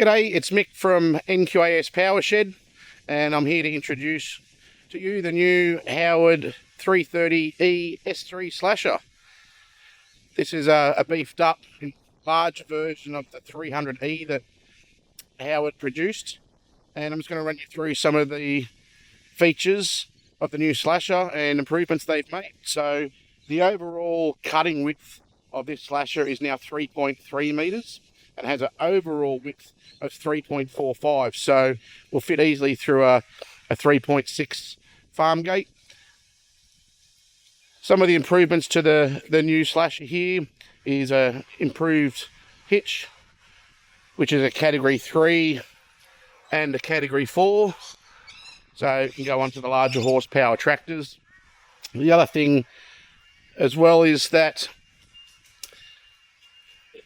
G'day, it's Mick from NQAS Powershed, and I'm here to introduce to you the new EHD330ES3 slasher. This is a beefed up, large version of the 300E that Howard produced, and I'm just going to run you through some of the features of the new slasher and improvements they've made. So the overall cutting width of this slasher is now 3.3 metres and has an overall width of 3.45, so will fit easily through a 3.6 farm gate. Some of the improvements to the new slasher here is a improved hitch, which is a category 3 and a category 4, so you can go onto the larger horsepower tractors. The other thing as well is that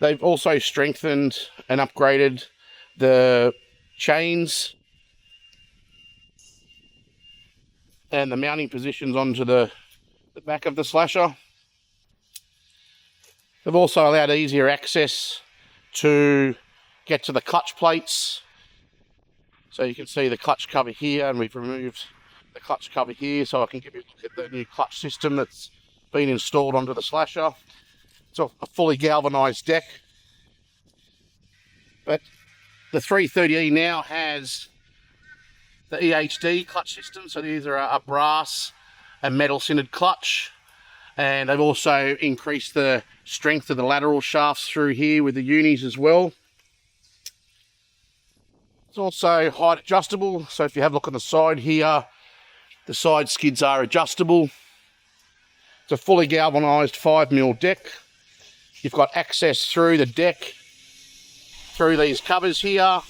they've also strengthened and upgraded the chains and the mounting positions onto the back of the slasher. They've also allowed easier access to get to the clutch plates. So you can see the clutch cover here, and we've removed the clutch cover here so I can give you a look at the new clutch system that's been installed onto the slasher. It's a fully galvanized deck, but the 330E now has the EHD clutch system, so these are a brass and metal sintered clutch, and they've also increased the strength of the lateral shafts through here with the unis as well. It's also height adjustable, so if you have a look on the side here, the side skids are adjustable. It's a fully galvanized 5mm deck. You've got access through the deck, through these covers here,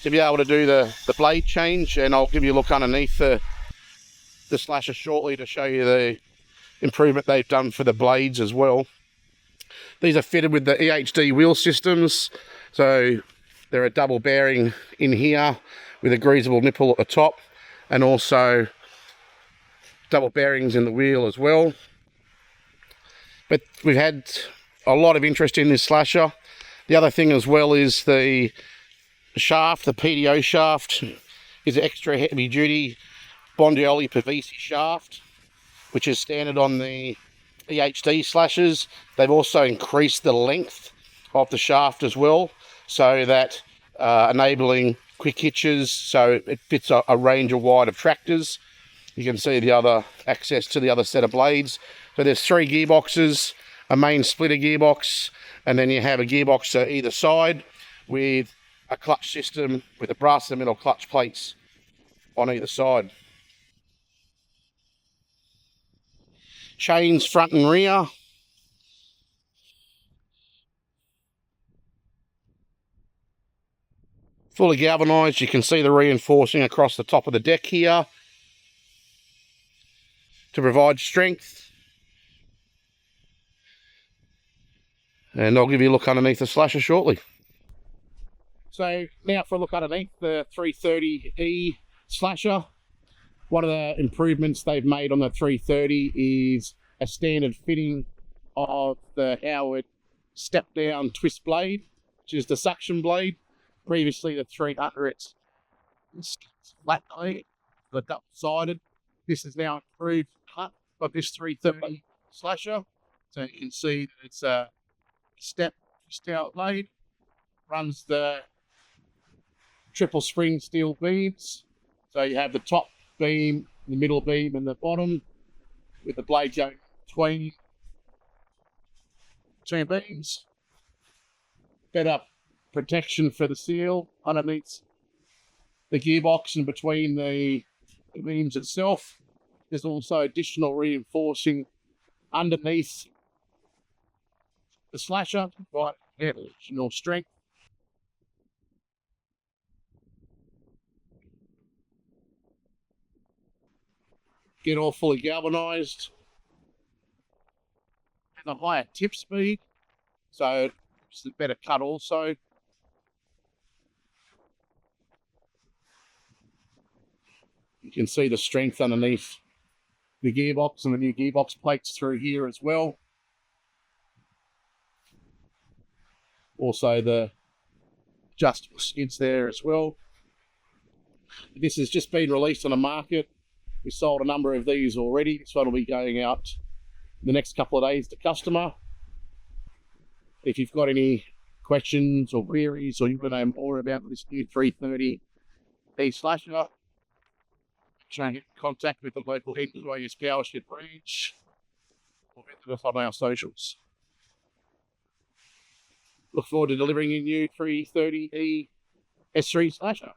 to be able to do the blade change, and I'll give you a look underneath the slasher shortly to show you the improvement they've done for the blades as well. These are fitted with the EHD wheel systems, so they're a double bearing in here with a greasable nipple at the top, and also double bearings in the wheel as well. But we've had a lot of interest in this slasher. The other thing as well is the shaft, the PDO shaft, is an extra heavy duty Bondioli Pavesi shaft, which is standard on the EHD slashers. They've also increased the length of the shaft as well, so that enabling quick hitches, so it fits a range wide of tractors. You can see the other access to the other set of blades. So there's 3 gearboxes, a main splitter gearbox, and then you have a gearbox to either side with a clutch system with the brass and metal clutch plates on either side. Chains front and rear. Fully galvanized. You can see the reinforcing across the top of the deck here to provide strength. And I'll give you a look underneath the slasher shortly. So now for a look underneath the 330E slasher. One of the improvements they've made on the 330 is a standard fitting of the Howard step-down twist blade, which is the suction blade. Previously the 300's flat blade, the double-sided. This is now improved cut of this 330 slasher. So you can see that it's a step stout blade, runs the triple spring steel beams, so you have the top beam, the middle beam and the bottom, with the blade going between two beams. Better protection for the seal underneath the gearbox and between the beams itself. There's also additional reinforcing underneath the slasher, right, additional strength. Get all fully galvanized. And a higher tip speed, so it's a better cut also. You can see the strength underneath the gearbox and the new gearbox plates through here as well. Also the adjustable skids there as well. This has just been released on the market. We sold a number of these already. This one will be going out in the next couple of days to customer. If you've got any questions or queries, or you want to know more about this new 330E slasher, try and get in contact with the local NQAS Powershed branch or visit us on our socials. Look forward to delivering a new 330ES3 slasher.